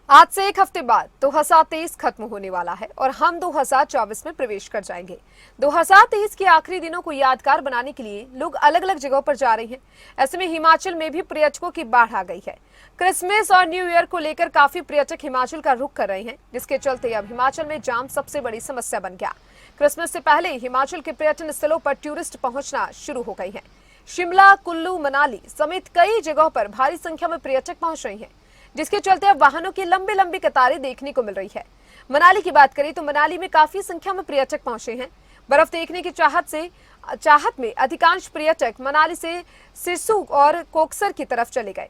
आज से एक हफ्ते बाद 2023 खत्म होने वाला है और हम 2024 में प्रवेश कर जाएंगे। 2023 के आखिरी दिनों को यादगार बनाने के लिए लोग अलग अलग जगहों पर जा रहे हैं। ऐसे में हिमाचल में भी पर्यटकों की बाढ़ आ गई है। क्रिसमस और न्यू ईयर को लेकर काफी पर्यटक हिमाचल का रुख कर रहे हैं, जिसके चलते अब हिमाचल में जाम सबसे बड़ी समस्या बन गया। क्रिसमस से पहले हिमाचल के पर्यटन स्थलों पर टूरिस्ट पहुंचना शुरू हो गए हैं। शिमला, कुल्लू, मनाली समेत कई जगहों पर भारी संख्या में पर्यटक पहुंच रहे हैं, जिसके चलते अब वाहनों की लंबी लंबी कतारें देखने को मिल रही है। मनाली की बात करें तो मनाली में काफी संख्या में पर्यटक पहुंचे हैं। बर्फ देखने की चाहत में अधिकांश पर्यटक मनाली से सिरसू और कोकसर की तरफ चले गए।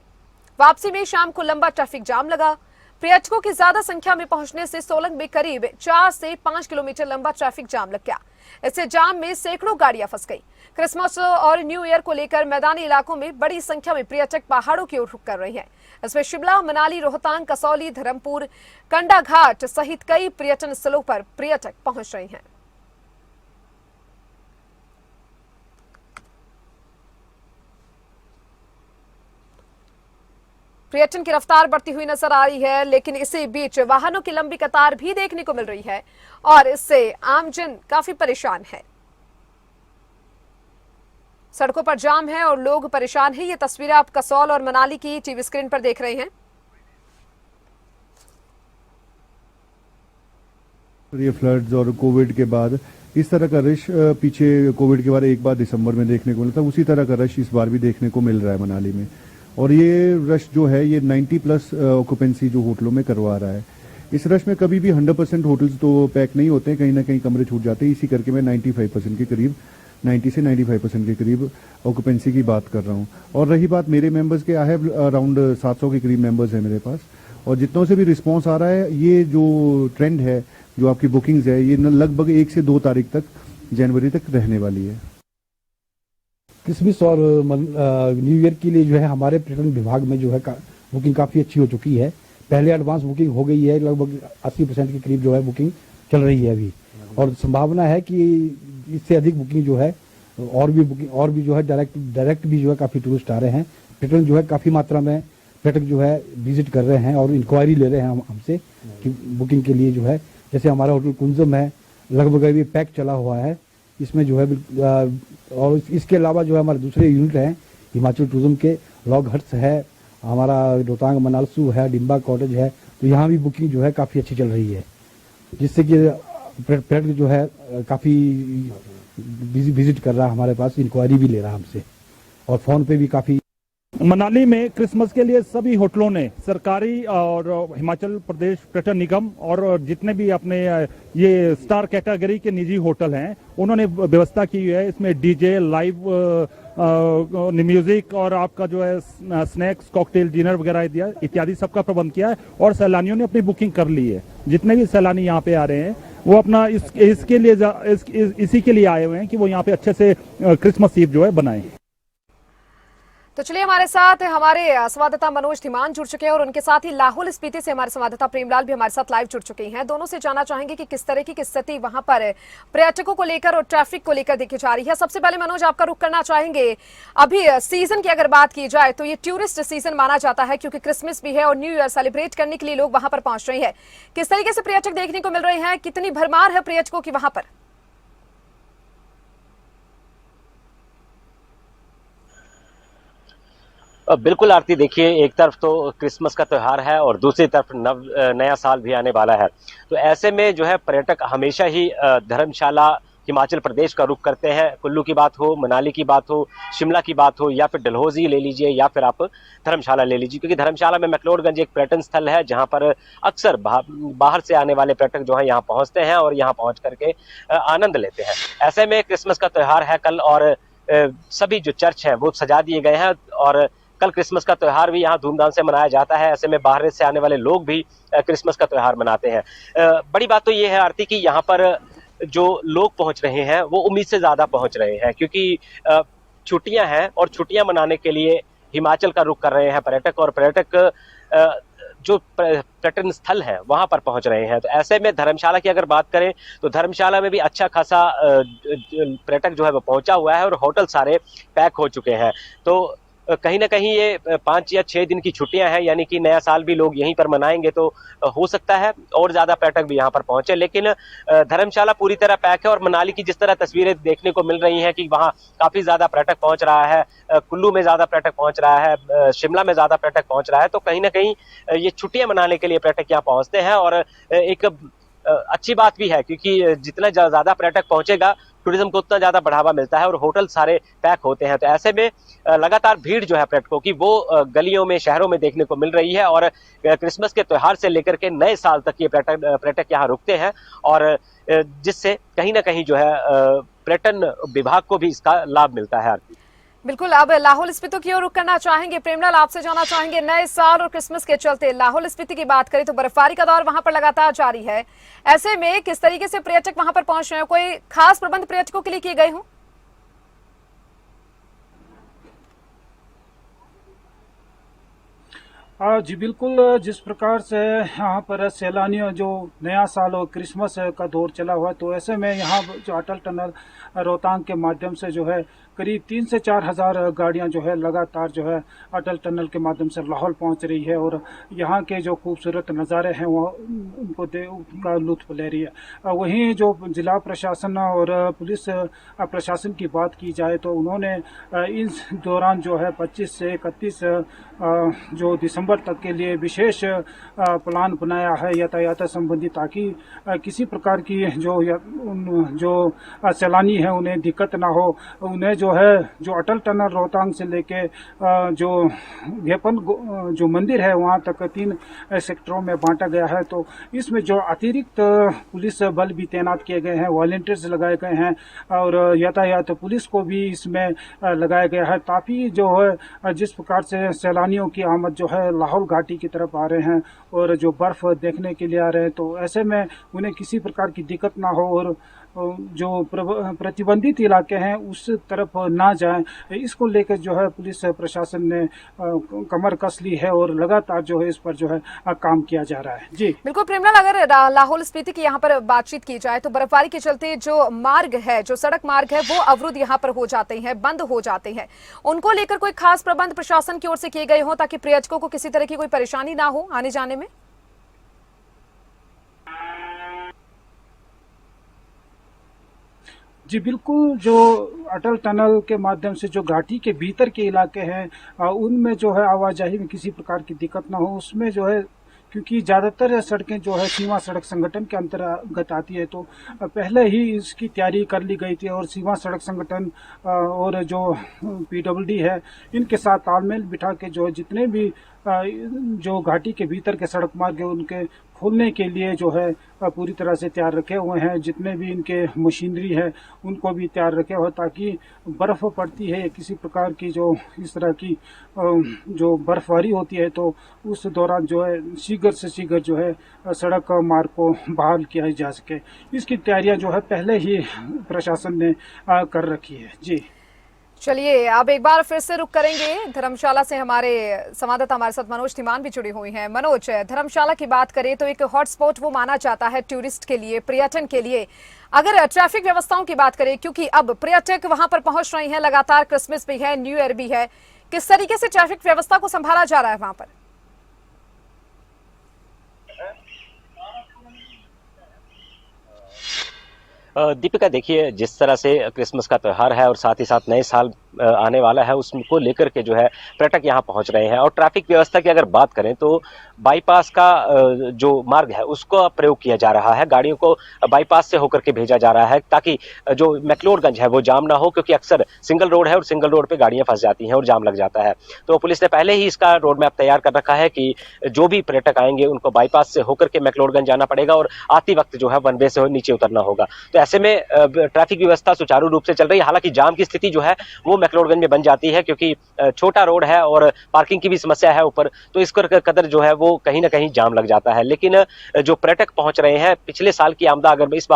वापसी में शाम को लंबा ट्रैफिक जाम लगा। पर्यटकों की ज्यादा संख्या में पहुंचने से सोलंग में करीब 4 से 5 किलोमीटर लंबा ट्रैफिक जाम लग गया। इससे जाम में सैकड़ों गाड़ियां फंस गई। क्रिसमस और न्यू ईयर को लेकर मैदानी इलाकों में बड़ी संख्या में पर्यटक पहाड़ों की ओर रुख कर रहे हैं। इसमें शिमला, मनाली, रोहतांग, कसौली, धर्मपुर, कंडा घाट सहित कई पर्यटन स्थलों पर पर्यटक पहुंच रहे हैं। पर्यटन की रफ्तार बढ़ती हुई नजर आ रही है, लेकिन इसी बीच वाहनों की लंबी कतार भी देखने को मिल रही है और इससे आमजन काफी परेशान है। सड़कों पर जाम है और लोग परेशान हैं। ये तस्वीरें आप कसौल और मनाली की टीवी स्क्रीन पर देख रहे हैं। ये फ्लड्स और कोविड के बाद इस तरह का रश पीछे कोविड के बाद एक बार दिसंबर में देखने को मिला था, उसी तरह का रश इस बार भी देखने को मिल रहा है मनाली में। और ये रश जो है ये 90+ ऑक्यूपेंसी जो होटलों में करवा रहा है। इस रश में कभी भी 100% होटल्स तो पैक नहीं होते हैं, कहीं ना कहीं कमरे छूट जाते हैं। इसी करके मैं 95% के करीब 90 से 95% के करीब ऑक्यूपेंसी की बात कर रहा हूँ। और रही बात मेरे मेंबर्स के, आई हैव अराउंड 700 के करीब मेंबर्स हैं मेरे पास। और जितनों से भी रिस्पांस आ रहा है, ये जो ट्रेंड है, जो आपकी बुकिंग्स है, ये लगभग 1 से 2 तारीख तक, जनवरी तक रहने वाली है। क्रिसमस और न्यू ईयर के लिए जो है हमारे पर्यटन विभाग में जो है बुकिंग काफ़ी अच्छी हो चुकी है। पहले एडवांस बुकिंग हो गई है, लगभग 80% के करीब जो है बुकिंग चल रही है अभी। और संभावना है कि इससे अधिक बुकिंग जो है और भी जो है डायरेक्ट भी जो है काफ़ी टूरिस्ट आ रहे हैं। पर्यटन जो है काफ़ी मात्रा में पर्यटक जो है विजिट कर रहे हैं और इंक्वायरी ले रहे हैं हमसे कि बुकिंग के लिए जो है, जैसे हमारा होटल कुंजम है, लगभग अभी पैक चला हुआ है। इसमें जो है और इसके अलावा जो है हमारे दूसरे यूनिट हैं हिमाचल टूरिज्म के, लॉग हट्स है, हमारा रोहतांग मनालसू है, डिम्बा कॉटेज है, तो यहाँ भी बुकिंग जो है काफ़ी अच्छी चल रही है, जिससे कि पर्यटक जो है काफ़ी विजिट कर रहा है हमारे पास, इंक्वायरी भी ले रहा है हमसे और फ़ोन पे भी काफ़ी। मनाली में क्रिसमस के लिए सभी होटलों ने, सरकारी और हिमाचल प्रदेश पर्यटन निगम और जितने भी अपने ये स्टार कैटेगरी के निजी होटल हैं, उन्होंने व्यवस्था की है। इसमें डीजे, लाइव म्यूजिक और आपका जो है स्नैक्स, कॉकटेल, डिनर वगैरह इत्यादि सबका प्रबंध किया है। और सैलानियों ने अपनी बुकिंग कर ली है। जितने भी सैलानी यहाँ पे आ रहे हैं वो अपना इसी के लिए आए हुए हैं कि वो यहाँ पे अच्छे से क्रिसमस ईव जो है बनाएं। तो चलिए, हमारे साथ हमारे संवाददाता मनोज धीमान जुड़ चुके हैं और उनके साथ ही लाहौल स्पीति से हमारे संवाददाता प्रेमलाल भी हमारे साथ लाइव जुड़ चुके हैं। दोनों से जानना चाहेंगे कि किस तरह की स्थिति वहां पर पर्यटकों को लेकर और ट्रैफिक को लेकर देखी जा रही है। सबसे पहले मनोज, आपका रुख करना चाहेंगे, अभी सीजन की अगर बात की जाए तो ये टूरिस्ट सीजन माना जाता है, क्योंकि क्रिसमस भी है और न्यू ईयर सेलिब्रेट करने के लिए लोग वहां पर पहुंच रहे हैं। किस तरीके से पर्यटक देखने को मिल रहे हैं, कितनी भरमार है पर्यटकों की वहां पर? बिल्कुल आरती, देखिए, एक तरफ तो क्रिसमस का त्यौहार है और दूसरी तरफ नया साल भी आने वाला है। तो ऐसे में जो है पर्यटक हमेशा ही धर्मशाला, हिमाचल प्रदेश का रुख करते हैं। कुल्लू की बात हो, मनाली की बात हो, शिमला की बात हो, या फिर डलहौजी ले लीजिए, या फिर आप धर्मशाला ले लीजिए, क्योंकि धर्मशाला में मैक्लोडगंज एक पर्यटन स्थल है जहां पर अक्सर बाहर से आने वाले पर्यटक जो है यहाँ पहुंचते हैं और यहाँ पहुंच करके आनंद लेते हैं। ऐसे में क्रिसमस का त्यौहार है कल और सभी जो चर्च हैं वो सजा दिए गए हैं और कल क्रिसमस का त्यौहार भी यहाँ धूमधाम से मनाया जाता है। ऐसे में बाहर से आने वाले लोग भी क्रिसमस का त्यौहार मनाते हैं। बड़ी बात तो ये है आरती कि यहाँ पर जो लोग पहुंच रहे हैं वो उम्मीद से ज्यादा पहुंच रहे हैं, क्योंकि छुट्टियां हैं और छुट्टियां मनाने के लिए हिमाचल का रुख कर रहे हैं पर्यटक, और पर्यटक जो पर्यटन स्थल है वहां पर पहुंच रहे हैं। तो ऐसे में धर्मशाला की अगर बात करें तो धर्मशाला में भी अच्छा खासा पर्यटक जो है वो पहुंचा हुआ है और होटल सारे पैक हो चुके हैं। तो कहीं ना कहीं ये 5 या 6 दिन की छुट्टियां हैं, यानी कि नया साल भी लोग यहीं पर मनाएंगे, तो हो सकता है और ज्यादा पर्यटक भी यहाँ पर पहुंचे। लेकिन धर्मशाला पूरी तरह पैक है और मनाली की जिस तरह तस्वीरें देखने को मिल रही हैं कि वहाँ काफी ज्यादा पर्यटक पहुंच रहा है, कुल्लू में ज्यादा पर्यटक पहुंच रहा है, शिमला में ज्यादा पर्यटक पहुंच रहा है, तो कहीं ना कहीं ये छुट्टियां मनाने के लिए पर्यटक यहाँ पहुंचते हैं। और एक अच्छी बात भी है, क्योंकि जितना ज्यादा पर्यटक पहुंचेगा टूरिज्म को उतना ज्यादा बढ़ावा मिलता है और होटल सारे पैक होते हैं। तो ऐसे में लगातार भीड़ जो है पर्यटकों की वो गलियों में, शहरों में देखने को मिल रही है। और क्रिसमस के त्योहार से लेकर के नए साल तक ये पर्यटक यहाँ रुकते हैं, और जिससे कहीं ना कहीं जो है पर्यटन विभाग को भी इसका लाभ मिलता है। बिल्कुल, अब लाहौल स्पीति की ओर रुख करना चाहेंगे। प्रेमलाल, आपसे जानना चाहेंगे, नए साल और क्रिसमस के चलते लाहौल स्पीति की बात करें तो बर्फबारी का दौर वहां पर लगातार जारी है। ऐसे में किस तरीके से पर्यटक वहां पर पहुंच रहे हैं? कोई खास प्रबंध पर्यटकों के लिए किए गए हों? जी बिल्कुल, जिस प्रकार से यहाँ पर सैलानियों जो नया साल और क्रिसमस का दौर चला हुआ है, तो ऐसे में यहाँ जो अटल टनल रोहतांग के माध्यम से जो है करीब 3 से 4 हज़ार गाड़ियाँ जो है लगातार जो है अटल टनल के माध्यम से लाहौल पहुँच रही है, और यहाँ के जो खूबसूरत नज़ारे हैं वो उनका लुत्फ ले रही है। वहीं जो जिला प्रशासन और पुलिस प्रशासन की बात की जाए तो उन्होंने इस दौरान जो है 25 से 31 जो दिसंबर तक के लिए विशेष प्लान बनाया है यातायात संबंधी, ताकि किसी प्रकार की जो सैलानी है उन्हें दिक्कत ना हो। उन्हें जो है जो अटल टनल रोहतांग से लेके जो घेपन जो मंदिर है वहाँ तक 3 सेक्टरों में बांटा गया है। तो इसमें जो अतिरिक्त पुलिस बल भी तैनात किए गए हैं, वॉलंटियर्स लगाए गए हैं, और यातायात पुलिस को भी इसमें लगाया गया है, ताकि जो है जिस प्रकार से सैलानियों की आमद जो है लाहौल घाटी की तरफ आ रहे हैं और जो बर्फ देखने के लिए आ रहे हैं, तो ऐसे में उन्हें किसी प्रकार की दिक्कत ना हो और जो प्रतिबंधित इलाके हैं उस तरफ ना जाएं, इसको लेकर जो है पुलिस प्रशासन ने कमर कस ली है और लगातार जो है इस पर जो है काम किया जा रहा है। जी बिल्कुल प्रेमलाल, अगर लाहौल स्पीति की यहाँ पर बातचीत की जाए तो बर्फबारी के चलते जो मार्ग है, जो सड़क मार्ग है, वो अवरुद्ध यहाँ पर हो जाते हैं, बंद हो जाते हैं। उनको लेकर कोई खास प्रबंध प्रशासन की ओर से किए गए हों ताकि पर्यटकों को किसी तरह की कोई परेशानी ना हो आने जाने में? जी बिल्कुल, जो अटल टनल के माध्यम से जो घाटी के भीतर के इलाके हैं उनमें जो है आवाजाही में किसी प्रकार की दिक्कत ना हो, उसमें जो है क्योंकि ज़्यादातर सड़कें जो है सीमा सड़क संगठन के अंतर्गत आती है, तो पहले ही इसकी तैयारी कर ली गई थी और सीमा सड़क संगठन और जो PWD है इनके साथ तालमेल बिठा के जो जितने भी जो घाटी के भीतर के सड़क मार्ग है उनके खोलने के लिए जो है पूरी तरह से तैयार रखे हुए हैं। जितने भी इनके मशीनरी है उनको भी तैयार रखे हुए, ताकि बर्फ़ पड़ती है किसी प्रकार की जो इस तरह की जो बर्फबारी होती है तो उस दौरान जो है शीघ्र से शीघ्र जो है सड़क मार्ग को बहाल किया जा सके, इसकी तैयारियां जो है पहले ही प्रशासन ने कर रखी है। जी चलिए, अब एक बार फिर से रुक करेंगे धर्मशाला से। हमारे संवाददाता हमारे साथ मनोज तिमान भी जुड़े हुए हैं। मनोज, धर्मशाला की बात करें तो एक हॉटस्पॉट वो माना जाता है टूरिस्ट के लिए, पर्यटन के लिए। अगर ट्रैफिक व्यवस्थाओं की बात करें, क्योंकि अब पर्यटक वहां पर पहुंच रहे हैं, लगातार क्रिसमस भी है, न्यू ईयर भी है, किस तरीके से ट्रैफिक व्यवस्था को संभाला जा रहा है वहां पर? दीपिका, देखिए जिस तरह से क्रिसमस का त्यौहार है और साथ ही साथ नए साल आने वाला है, उसको लेकर के जो है पर्यटक यहाँ पहुँच रहे हैं। और ट्रैफिक व्यवस्था की अगर बात करें तो बाईपास का जो मार्ग है उसको प्रयोग किया जा रहा है, गाड़ियों को बाईपास से होकर के भेजा जा रहा है ताकि जो मैक्लोडगंज है वो जाम ना हो, क्योंकि अक्सर सिंगल रोड है और सिंगल रोड पे गाड़ियाँ फंस जाती हैं और जाम लग जाता है। तो पुलिस ने पहले ही इसका रोड मैप तैयार कर रखा है कि जो भी पर्यटक आएंगे उनको बाईपास से होकर के मैक्लोडगंज जाना पड़ेगा और आती वक्त जो है वन वे से नीचे उतरना होगा। तो ऐसे में ट्रैफिक व्यवस्था सुचारू रूप से चल रही है। हालांकि जाम की स्थिति जो है वो मैक्लोडगंज में बन जाती है, क्योंकि छोटा रोड है और पार्किंग की भी समस्या है ऊपर, तो इस कदर जो है वो कहीं ना कहीं जाम लग जाता है। लेकिन जो पर्यटक पहुंच रहे हैं, पिछले साल की आमदा अगर इस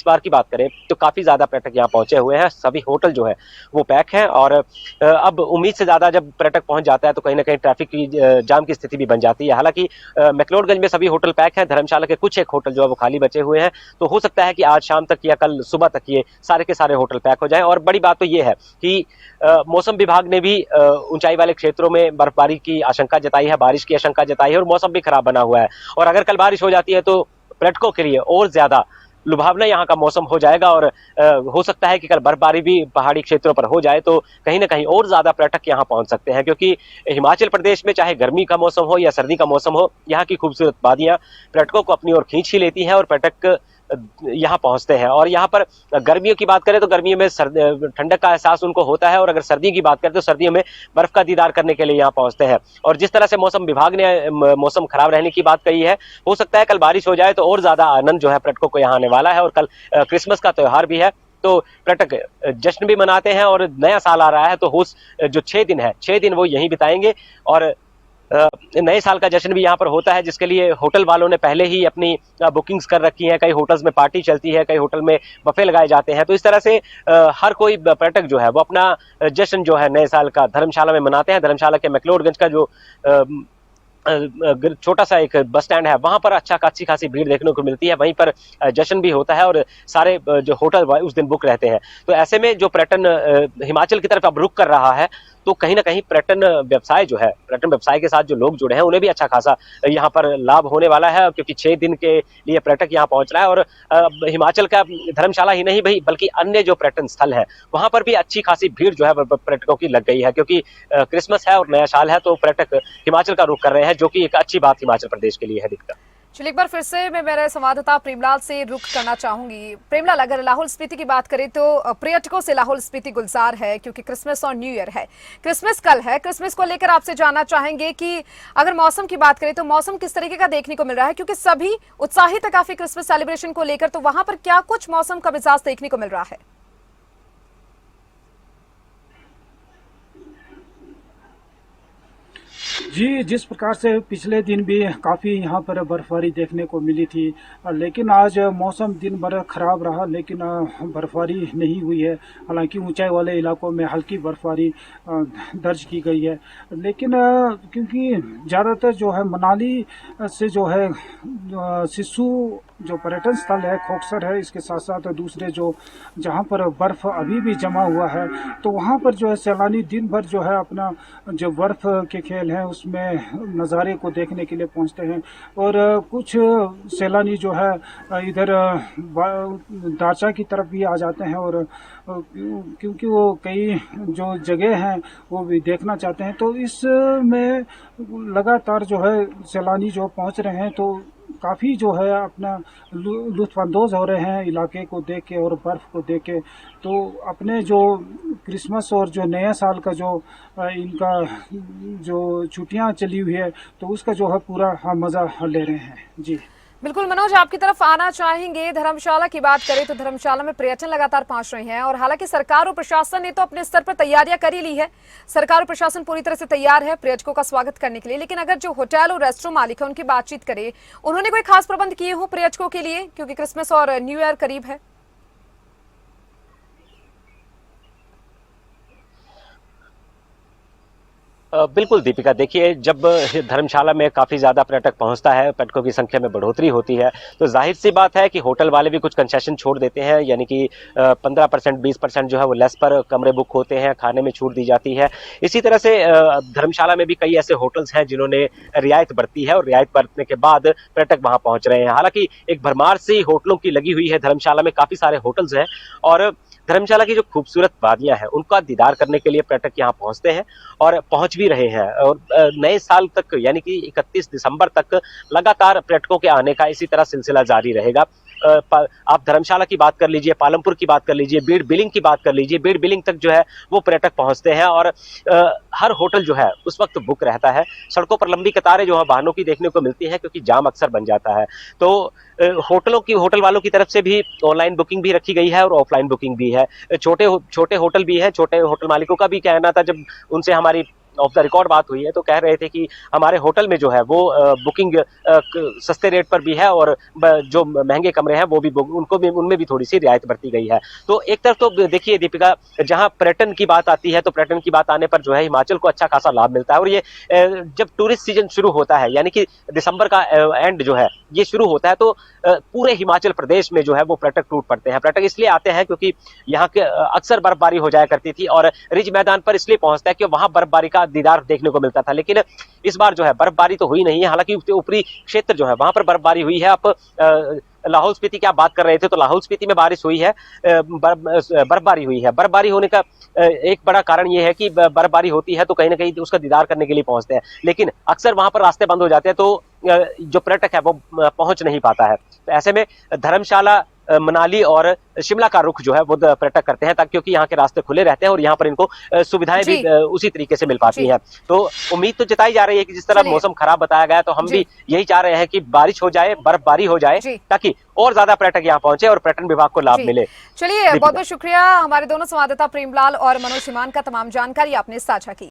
बार की बात करें तो काफी ज्यादा पर्यटक यहाँ पहुंचे हुए हैं। सभी होटल जो है वो पैक हैं और अब उम्मीद से ज्यादा जब पर्यटक पहुंच जाता है तो कहीं ना कहीं ट्रैफिक की जाम की स्थिति भी बन जाती है। हालांकि मैक्लोडगंज में सभी होटल पैक हैं, धर्मशाला के कुछ एक होटल जो है वो खाली बचे हुए हैं। तो हो सकता है कि आज शाम तक या कल सुबह तक ये सारे के सारे होटल पैक हो जाएं। और बड़ी बात तो ये है कि मौसम विभाग ने भी ऊंचाई वाले क्षेत्रों में बर्फबारी की आशंका जताई है, बारिश की आशंका जताई है, और मौसम भी खराब बना हुआ है। और अगर कल बारिश हो जाती है तो पर्यटकों के लिए और ज्यादा लुभावना यहाँ का मौसम हो जाएगा, और हो सकता है कि कल बर्फबारी भी पहाड़ी क्षेत्रों पर हो जाए तो कहीं ना कहीं और ज्यादा पर्यटक यहाँ पहुंच सकते हैं। क्योंकि हिमाचल प्रदेश में चाहे गर्मी का मौसम हो या सर्दी का मौसम हो, यहाँ की खूबसूरत वादियां पर्यटकों को अपनी ओर खींच ही लेती हैं और पर्यटक यहाँ पहुंचते हैं। और यहाँ पर गर्मियों की बात करें तो गर्मियों में ठंडक का एहसास उनको होता है, और अगर सर्दी की बात करें तो सर्दियों में बर्फ का दीदार करने के लिए यहाँ पहुंचते हैं। और जिस तरह से मौसम विभाग ने मौसम खराब रहने की बात कही है, हो सकता है कल बारिश हो जाए तो और ज्यादा आनंद जो है पर्यटकों को यहाँ आने वाला है। और कल क्रिसमस का त्योहार भी है, तो पर्यटक जश्न भी मनाते हैं, और नया साल आ रहा है तो जो 6 दिन है, 6 दिन वो यहीं बिताएंगे। और नए साल का जश्न भी यहाँ पर होता है, जिसके लिए होटल वालों ने पहले ही अपनी बुकिंग्स कर रखी हैं। कई होटल्स में पार्टी चलती है, कई होटल में बफे लगाए जाते हैं। तो इस तरह से हर कोई पर्यटक जो है वो अपना जश्न जो है नए साल का धर्मशाला में मनाते हैं। धर्मशाला के मैक्लोडगंज का जो छोटा सा एक बस स्टैंड है, वहां पर अच्छी खासी भीड़ देखने को मिलती है। वहीं पर जश्न भी होता है और सारे जो होटल उस दिन बुक रहते हैं। तो ऐसे में जो पर्यटन हिमाचल की तरफ अब रुख कर रहा है, तो कहीं ना कहीं पर्यटन व्यवसाय जो है, पर्यटन व्यवसाय के साथ जो लोग जुड़े हैं, उन्हें भी अच्छा खासा यहाँ पर लाभ होने वाला है। क्योंकि 6 दिन के लिए पर्यटक यहाँ पहुंच रहा है, और हिमाचल का धर्मशाला ही नहीं बल्कि अन्य जो पर्यटन स्थल है वहां पर भी अच्छी खासी भीड़ जो है पर्यटकों की लग गई है। क्योंकि क्रिसमस है और नया साल है, तो पर्यटक हिमाचल का रुख कर रहे हैं, जो कि एक अच्छी बात हिमाचल प्रदेश के लिए है। दिखता चलिए एक बार फिर से मैं मेरे संवाददाता प्रेमलाल से रुख करना चाहूंगी। प्रेमलाल, अगर लाहौल स्पीति की बात करें तो पर्यटकों से लाहौल स्पीति गुलजार है, क्योंकि क्रिसमस और न्यू ईयर है। क्रिसमस कल है, क्रिसमस को लेकर आपसे जानना चाहेंगे कि अगर मौसम की बात करें तो मौसम किस तरीके का देखने को मिल रहा है, क्योंकि सभी उत्साहित है काफी क्रिसमस सेलिब्रेशन को लेकर, तो वहां पर क्या कुछ मौसम का मिजाज देखने को मिल रहा है? जी, जिस प्रकार से पिछले दिन भी काफ़ी यहाँ पर बर्फबारी देखने को मिली थी, लेकिन आज मौसम दिन भर खराब रहा, लेकिन बर्फबारी नहीं हुई है। हालांकि ऊंचाई वाले इलाकों में हल्की बर्फबारी दर्ज की गई है, लेकिन क्योंकि ज़्यादातर जो है मनाली से जो है सिस्सू जो पर्यटन स्थल है, खोखसर है, इसके साथ साथ दूसरे जो जहाँ पर बर्फ़ अभी भी जमा हुआ है, तो वहाँ पर जो है सैलानी दिन भर जो है अपना जो बर्फ़ के खेल हैं उसमें नज़ारे को देखने के लिए पहुँचते हैं। और कुछ सैलानी जो है इधर दाचा की तरफ भी आ जाते हैं, और क्योंकि वो कई जो जगह हैं वो भी देखना चाहते हैं। तो इसमें लगातार जो है सैलानी जो पहुँच रहे हैं, तो काफ़ी जो है अपना लुत्फ़अंदोज़ हो रहे हैं इलाके को देख के और बर्फ़ को देख के। तो अपने जो क्रिसमस और जो नया साल का जो इनका जो छुट्टियां चली हुई है, तो उसका जो है पूरा हम मज़ा ले रहे हैं। जी बिल्कुल मनोज, आपकी तरफ आना चाहेंगे। धर्मशाला की बात करें तो धर्मशाला में पर्यटन लगातार पहुंच रहे हैं, और हालांकि सरकार और प्रशासन ने तो अपने स्तर पर तैयारियां कर ही ली है। सरकार और प्रशासन पूरी तरह से तैयार है पर्यटकों का स्वागत करने के लिए, लेकिन अगर जो होटल और रेस्टोरेंट मालिक है उनकी बातचीत करें, उन्होंने कोई खास प्रबंध किए हो पर्यटकों के लिए, क्योंकि क्रिसमस और न्यू ईयर करीब है? बिल्कुल दीपिका, देखिए जब धर्मशाला में काफ़ी ज़्यादा पर्यटक पहुंचता है, पर्यटकों की संख्या में बढ़ोतरी होती है, तो जाहिर सी बात है कि होटल वाले भी कुछ कंसेशन छोड़ देते हैं। यानी कि 15% 20% जो है वो लेस पर कमरे बुक होते हैं, खाने में छूट दी जाती है। इसी तरह से धर्मशाला में भी कई ऐसे होटल्स हैं जिन्होंने रियायत बरती है, और रियायत बरतने के बाद पर्यटक वहाँ पहुँच रहे हैं। हालांकि एक भरमार सी होटलों की लगी हुई है धर्मशाला में, काफ़ी सारे होटल्स हैं, और धर्मशाला की जो खूबसूरत वादियां हैं उनका दीदार करने के लिए पर्यटक यहाँ पहुंचते हैं और पहुंच भी रहे हैं। और नए साल तक यानी कि 31 दिसंबर तक लगातार पर्यटकों के आने का इसी तरह सिलसिला जारी रहेगा। आप धर्मशाला की बात कर लीजिए, पालमपुर की बात कर लीजिए, बीड़ बिलिंग की बात कर लीजिए, बीड़ बिलिंग तक जो है वो पर्यटक पहुंचते हैं, और हर होटल जो है उस वक्त बुक रहता है। सड़कों पर लंबी कतारें जो है वाहनों की देखने को मिलती है, क्योंकि जाम अक्सर बन जाता है। तो होटल वालों की तरफ से भी ऑनलाइन बुकिंग भी रखी गई है और ऑफलाइन बुकिंग भी है। छोटे होटल भी है, छोटे होटल मालिकों का भी कहना था जब उनसे हमारी ऑफ द रिकॉर्ड बात हुई है, तो कह रहे थे कि हमारे होटल में जो है वो बुकिंग सस्ते रेट पर भी है और जो महंगे कमरे हैं वो भी उनमें भी थोड़ी सी रियायत बरती गई है। तो एक तरफ तो देखिए दीपिका, जहां पर्यटन की बात आती है तो पर्यटन की बात आने पर जो है हिमाचल को अच्छा खासा लाभ मिलता है, और ये जब टूरिस्ट सीजन शुरू होता है यानी कि दिसंबर का एंड जो है ये शुरू होता है, तो पूरे हिमाचल प्रदेश में जो है वो पर्यटक टूट पड़ते हैं। पर्यटक इसलिए आते हैं क्योंकि यहाँ के अक्सर बर्फबारी हो जाया करती थी और रिज मैदान पर इसलिए पहुंचता है कि वहां बर्फबारी का दीदार देखने को मिलता था। लेकिन इस बार जो है बर्फबारी तो हुई नहीं है, हालांकि ऊपरी क्षेत्र जो है वहां पर बर्फबारी हुई है। आप लाहौल स्पीति की आप बात कर रहे थे, तो लाहौल स्पीति में बारिश हुई है, बर्फबारी हुई है। बर्फबारी होने का एक बड़ा कारण यह है कि बर्फबारी होती है तो कहीं ना कहीं उसका दीदार करने के लिए पहुंचते हैं, लेकिन अक्सर वहां पर रास्ते बंद हो जाते हैं तो जो पर्यटक है वो पहुंच नहीं पाता है। तो ऐसे में धर्मशाला, मनाली और शिमला का रुख जो है वो पर्यटक करते हैं, ताकि क्योंकि यहाँ के रास्ते खुले रहते हैं और यहाँ पर इनको सुविधाएं भी उसी तरीके से मिल पाती हैं। तो उम्मीद तो जताई जा रही है कि जिस तरह मौसम खराब बताया गया है, तो हम भी यही चाह रहे हैं कि बारिश हो जाए, बर्फबारी हो जाए, ताकि और ज्यादा पर्यटक यहाँ पहुंचे और पर्यटन विभाग को लाभ मिले। चलिए, बहुत बहुत शुक्रिया। हमारे दोनों संवाददाता प्रेमलाल और मनोज हिमान का तमाम जानकारी आपने साझा की।